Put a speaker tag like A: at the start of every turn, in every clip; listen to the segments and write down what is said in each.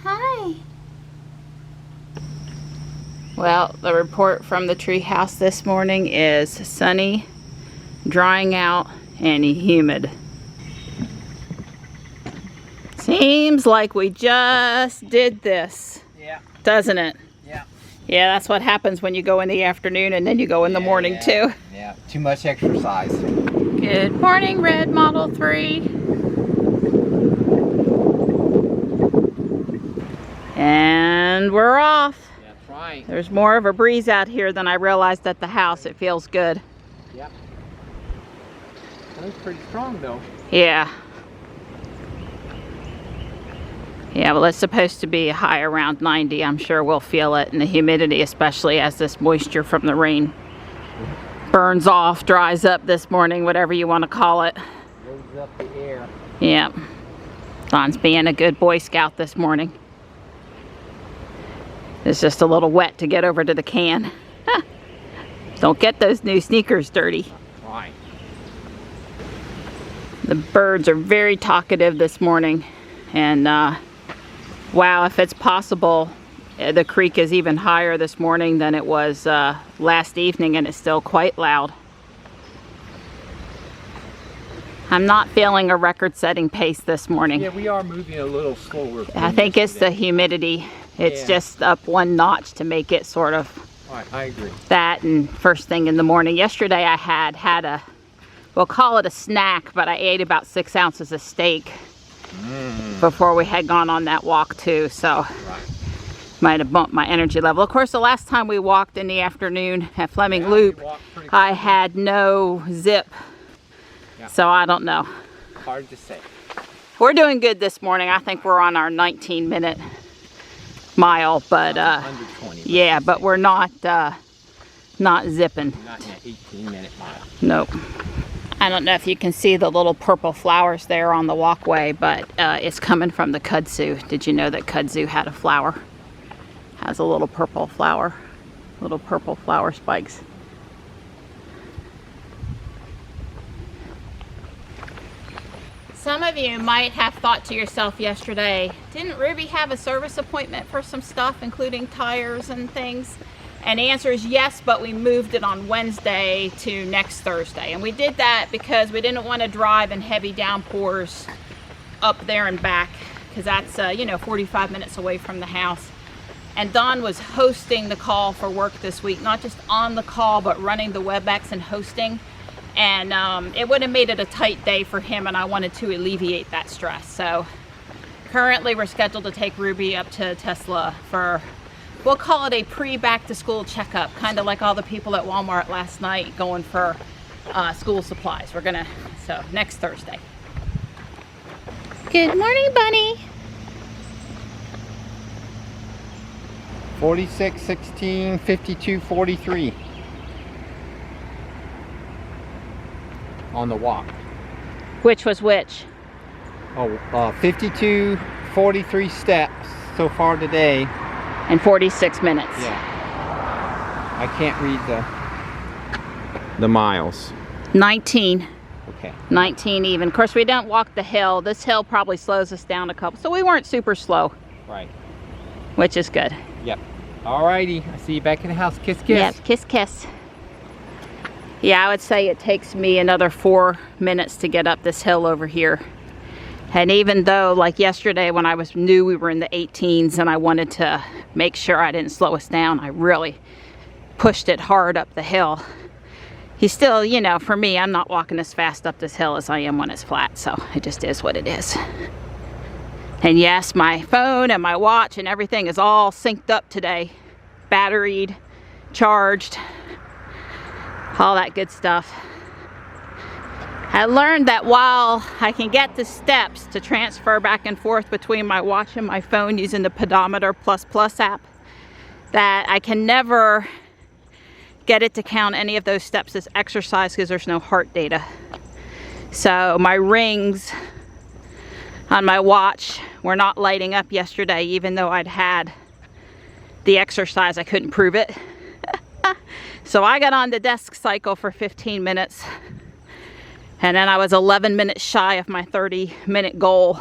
A: Hi. Well, the report from the treehouse this morning is sunny, drying out, and humid. Seems like we just did this.
B: Yeah.
A: Doesn't it?
B: Yeah.
A: Yeah, that's what happens when you go in the afternoon and then you go in the morning too.
B: Yeah, too much exercise.
A: Good morning, Red Model 3. And we're off.
B: That's right.
A: There's more of a breeze out here than I realized at the house. It feels good.
B: Yep. That was pretty strong though.
A: Yeah. Yeah, well, it's supposed to be a high around 90. I'm sure we'll feel it, and the humidity, especially as this moisture from the rain burns off, dries up this morning, whatever you want to call it.
B: Loads up the air.
A: Yeah. Don's being a good Boy Scout this morning. It's just a little wet to get over to the can. Don't get those new sneakers dirty.
B: Right.
A: The birds are very talkative this morning, and wow, if it's possible, the creek is even higher this morning than it was last evening, and it's still quite loud. I'm not feeling a record-setting pace this morning.
B: Yeah, we are moving a little slower.
A: I think it's the humidity. It's just up one notch to make it sort of
B: Right, I agree.
A: that, and first thing in the morning. Yesterday I had a, we'll call it a snack, but I ate about 6 ounces of steak before we had gone on that walk too, so might have bumped my energy level. Of course, the last time we walked in the afternoon at Fleming Loop, I had no zip, so I don't know.
B: Hard to say.
A: We're doing good this morning. I think we're on our 19-minute mile, but
B: under 20,
A: yeah, but we're not zipping.
B: Not in an 18-minute mile.
A: Nope. I don't know if you can see the little purple flowers there on the walkway, but it's coming from the kudzu. Did you know that kudzu had a flower? Has a little purple flower, little purple flower spikes. Some of you might have thought to yourself yesterday, didn't Ruby have a service appointment for some stuff, including tires and things? And the answer is yes, but we moved it on Wednesday to next Thursday. And we did that because we didn't want to drive in heavy downpours up there and back, because that's, 45 minutes away from the house. And Don was hosting the call for work this week, not just on the call, but running the WebEx and hosting. And it would have made it a tight day for him, and I wanted to alleviate that stress. So currently we're scheduled to take Ruby up to Tesla for, we'll call it a pre-back-to-school checkup, kind of like all the people at Walmart last night going for school supplies. So next Thursday. Good morning, Bunny.
B: 46, 16, 52, 43. On the walk.
A: Which was which?
B: 52, 43 steps so far today.
A: In 46 minutes.
B: Yeah. I can't read the miles.
A: 19.
B: Okay.
A: 19 even. Of course, we don't walk the hill. This hill probably slows us down a couple. So we weren't super slow.
B: Right.
A: Which is good.
B: Yep. Alrighty. I'll see you back in the house. Kiss, kiss.
A: Yep. Kiss, kiss. Yeah, I would say it takes me another 4 minutes to get up this hill over here. And even though, like yesterday when I knew we were in the 18s and I wanted to make sure I didn't slow us down, I really pushed it hard up the hill. He's still, for me, I'm not walking as fast up this hill as I am when it's flat, so it just is what it is. And yes, my phone and my watch and everything is all synced up today. Batteried, charged, all that good stuff. I learned that while I can get the steps to transfer back and forth between my watch and my phone using the Pedometer Plus Plus app, that I can never get it to count any of those steps as exercise because there's no heart data. So my rings on my watch were not lighting up yesterday, even though I'd had the exercise. I couldn't prove it. So I got on the desk cycle for 15 minutes, and then I was 11 minutes shy of my 30-minute goal.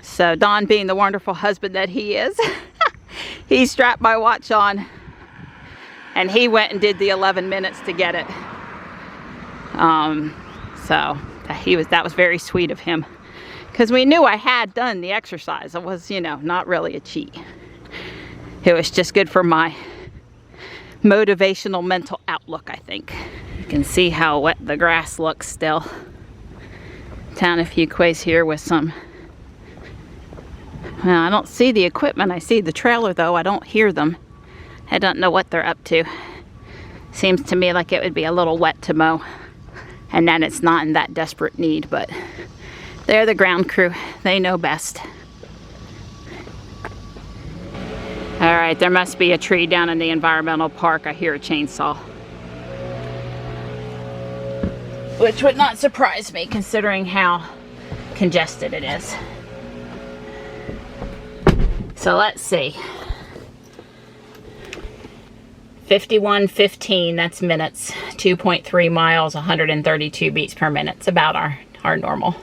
A: So Don, being the wonderful husband that he is, he strapped my watch on and he went and did the 11 minutes to get it. So that was very sweet of him, because we knew I had done the exercise. It was, you know, not really a cheat. It was just good for my motivational mental outlook, I think. You can see how wet the grass looks still. Down a few quays here with some, well, I don't see the equipment. I see the trailer though. I don't hear them. I don't know what they're up to. Seems to me like it would be a little wet to mow, and then it's not in that desperate need, but they're the ground crew. They know best. All right, there must be a tree down in the environmental park. I hear a chainsaw, which would not surprise me considering how congested it is. So let's see. 51:15, that's minutes. 2.3 miles, 132 beats per minute. It's about our normal.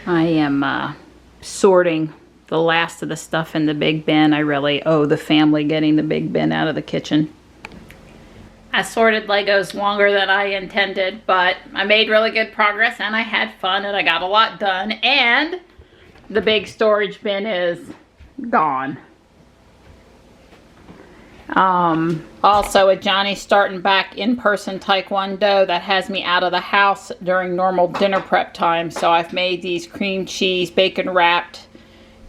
A: I am sorting the last of the stuff in the big bin. I really owe the family getting the big bin out of the kitchen. I sorted Legos longer than I intended, but I made really good progress and I had fun and I got a lot done, and the big storage bin is gone. Also, with Johnny starting back in-person Taekwondo, that has me out of the house during normal dinner prep time. So I've made these cream cheese, bacon wrapped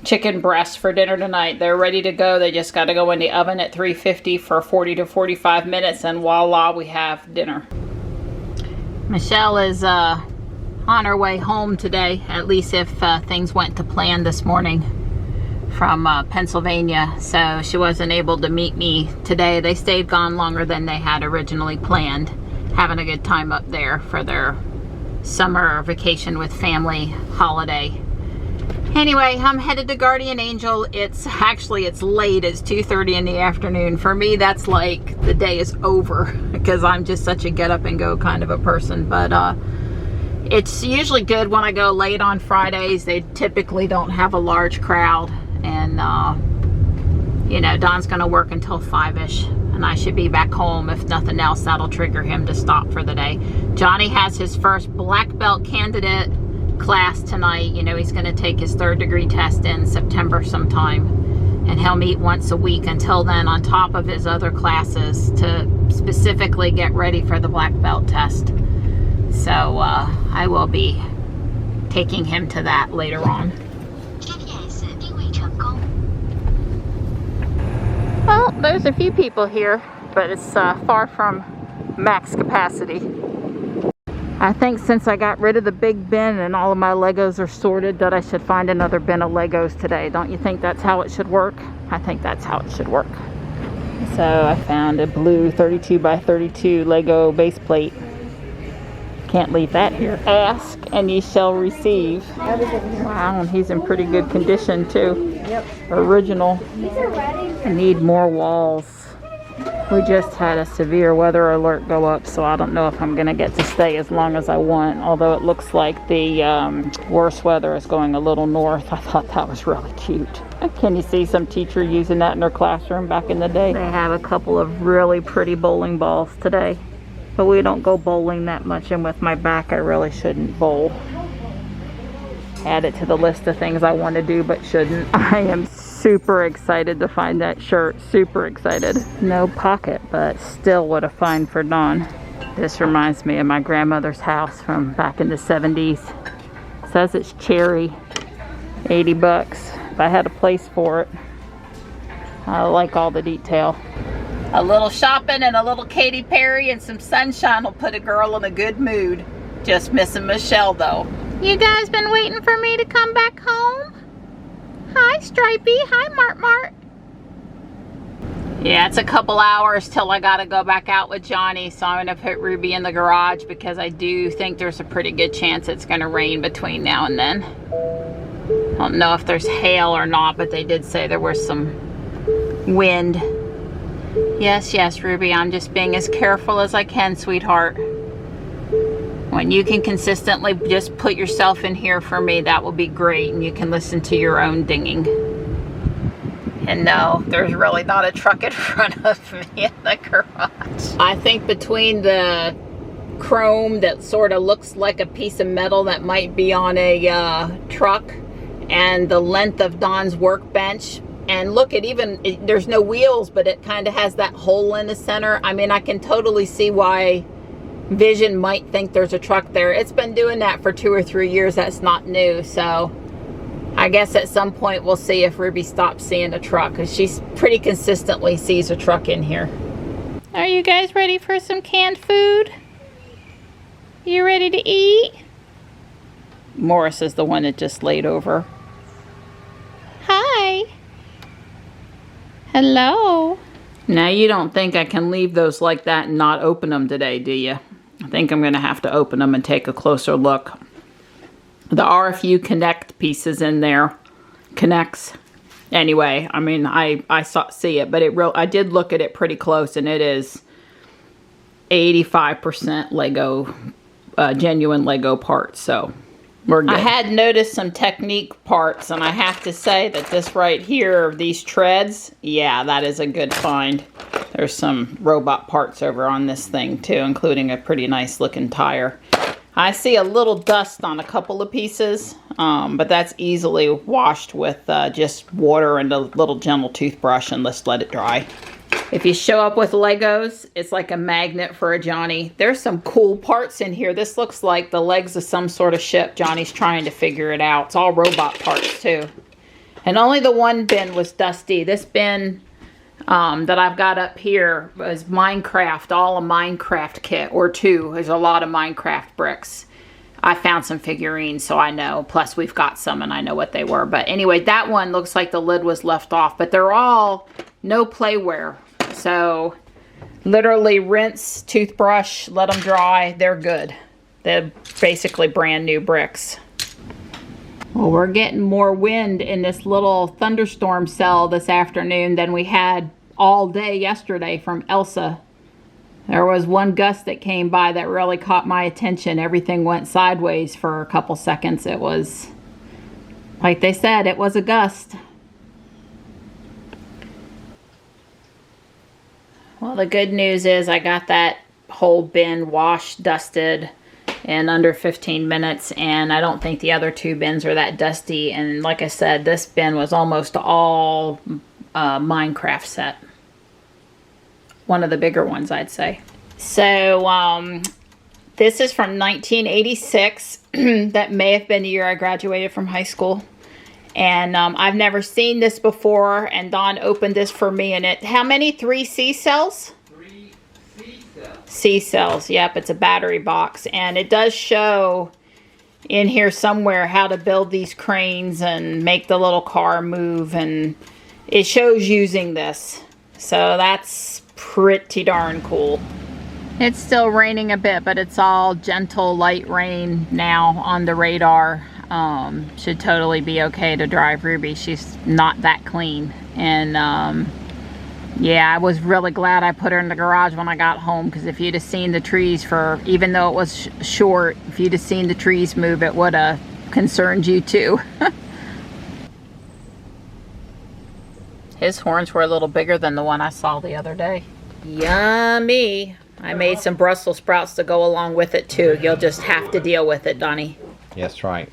A: chicken breasts for dinner tonight. They're ready to go. They just got to go in the oven at 350 for 40 to 45 minutes, and voila, we have dinner. Michelle is on her way home today, at least if things went to plan this morning, from Pennsylvania, so she wasn't able to meet me today. They stayed gone longer than they had originally planned, having a good time up there for their summer vacation with family holiday. Anyway, I'm headed to Guardian Angel. It's late. It's 2:30 in the afternoon. For me, that's like the day is over, because I'm just such a get up and go kind of a person. But it's usually good when I go late on Fridays. They typically don't have a large crowd. And, you know, Don's going to work until 5-ish, and I should be back home. If nothing else, that'll trigger him to stop for the day. Johnny has his first black belt candidate class tonight. You know, he's going to take his 3rd degree test in September sometime, and he'll meet once a week until then, on top of his other classes, to specifically get ready for the black belt test. So I will be taking him to that later on. Well, there's a few people here, but it's far from max capacity. I think since I got rid of the big bin and all of my Legos are sorted, that I should find another bin of Legos today. Don't you think that's how it should work? I think that's how it should work. So I found a blue 32 by 32 Lego base plate. Can't leave that here. Ask and ye shall receive. Wow, and he's in pretty good condition too. Yep. Original. I need more walls. We just had a severe weather alert go up, so I don't know if I'm going to get to stay as long as I want, although it looks like the worst weather is going a little north. I thought that was really cute. Can you see some teacher using that in their classroom back in the day? They have a couple of really pretty bowling balls today, but we don't go bowling that much, and with my back I really shouldn't bowl. Add it to the list of things I want to do but shouldn't. I am super excited to find that shirt. Super excited. No pocket, but still what a find for Dawn. This reminds me of my grandmother's house from back in the 70s. It says it's cherry. 80 bucks. if I had a place for it. I like all the detail. A little shopping and a little Katy Perry and some sunshine will put a girl in a good mood. Just missing Michelle though. You guys been waiting for me to come back home? Hi Stripey, hi Mart Mart. Yeah, it's a couple hours till I gotta go back out with Johnny, so I'm gonna put Ruby in the garage because I do think there's a pretty good chance it's gonna rain between now and then. I don't know if there's hail or not, but they did say there was some wind. Yes, yes, Ruby, I'm just being as careful as I can, sweetheart. When you can consistently just put yourself in here for me, that will be great, and you can listen to your own dinging. And no, there's really not a truck in front of me in the garage. I think between the chrome that sort of looks like a piece of metal that might be on a truck, and the length of Don's workbench, and look at there's no wheels, but it kind of has that hole in the center. I mean, I can totally see why Vision might think there's a truck there. It's been doing that for 2 or 3 years. That's not new, so I guess at some point we'll see if Ruby stops seeing a truck, because she pretty consistently sees a truck in here. Are you guys ready for some canned food? You ready to eat? Morris is the one that just laid over. Hi. Hello. Now you don't think I can leave those like that and not open them today, do you? I think I'm going to have to open them and take a closer look. The RFU Connect pieces in there. Connects. Anyway, I mean, I see it, but I did look at it pretty close, and it is 85% Lego, genuine Lego parts, so we're good. I had noticed some Technique parts, and I have to say that this right here, these treads, yeah, that is a good find. There's some robot parts over on this thing too, including a pretty nice looking tire. I see a little dust on a couple of pieces, but that's easily washed with just water and a little gentle toothbrush, and let's let it dry. If you show up with Legos, it's like a magnet for a Johnny. There's some cool parts in here. This looks like the legs of some sort of ship. Johnny's trying to figure it out. It's all robot parts too. And only the one bin was dusty. This bin that I've got up here was Minecraft, all a Minecraft kit, or two. There's a lot of Minecraft bricks. I found some figurines, so I know. Plus, we've got some, and I know what they were. But anyway, that one looks like the lid was left off. But they're all no playware. So, literally rinse, toothbrush, let them dry. They're good. They're basically brand new bricks. Well, we're getting more wind in this little thunderstorm cell this afternoon than we had all day yesterday from Elsa. There was one gust that came by that really caught my attention. Everything went sideways for a couple seconds. It was, like they said, it was a gust. Well, the good news is I got that whole bin washed, dusted in under 15 minutes, and I don't think the other two bins are that dusty. And like I said, this bin was almost all Minecraft set. One of the bigger ones, I'd say. So this is from 1986. That may have been the year I graduated from high school. And I've never seen this before, and Don opened this for me, and how many? 3 C cells?
B: 3 C cells.
A: C cells, yep, it's a battery box. And it does show in here somewhere how to build these cranes and make the little car move, and it shows using this. So that's pretty darn cool. It's still raining a bit, but it's all gentle light rain now on the radar. Should totally be okay to drive Ruby. She's not that clean. And yeah, I was really glad I put her in the garage when I got home, because if you'd have seen the trees, for even though it was short, if you'd have seen the trees move, it would have concerned you too. His horns were a little bigger than the one I saw the other day. Yummy. I made some Brussels sprouts to go along with it too. You'll just have to deal with it, Donnie.
B: Yes, right.